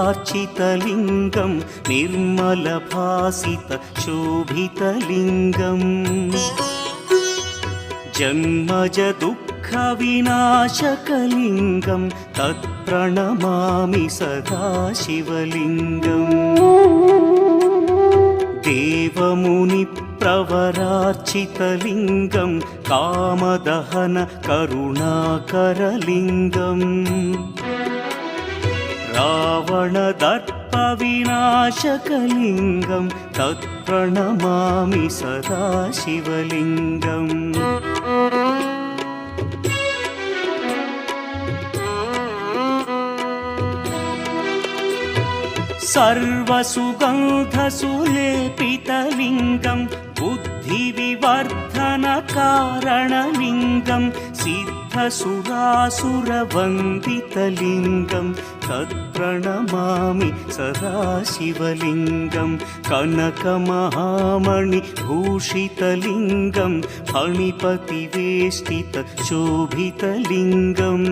प्रवरार्चितलिङ्गं निर्मलभासितशोभितलिङ्गम् जन्मजदुःखविनाशकलिङ्गं तत्प्रणमामि सदा शिवलिङ्गम् देवमुनिप्रवरार्चितलिङ्गं कामदहन करुणाकरलिङ्गम् रावणदर्पविनाशकलिङ्गं तत्प्रणमामि सदा शिवलिङ्गम् सर्वसुगन्धसुलेपितलिङ्गं बुद्धिविवर्धनकारणलिङ्गं सिद्धसुरासुरवन्दितलिङ्गं तत्प्रणमामि सदा शिवलिङ्गं कनकमहामणिभूषितलिङ्गं फणिपतिवेष्टितशोभितलिङ्गम्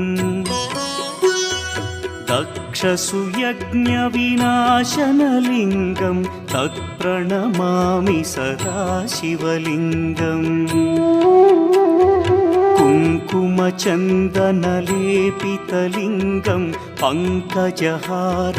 दक्षसुयज्ञविनाशनलिङ्गं तत्प्रणमामि सदा शिवलिङ्गम् कुङ्कुमचन्दनलेपितलिङ्गं पङ्कजहार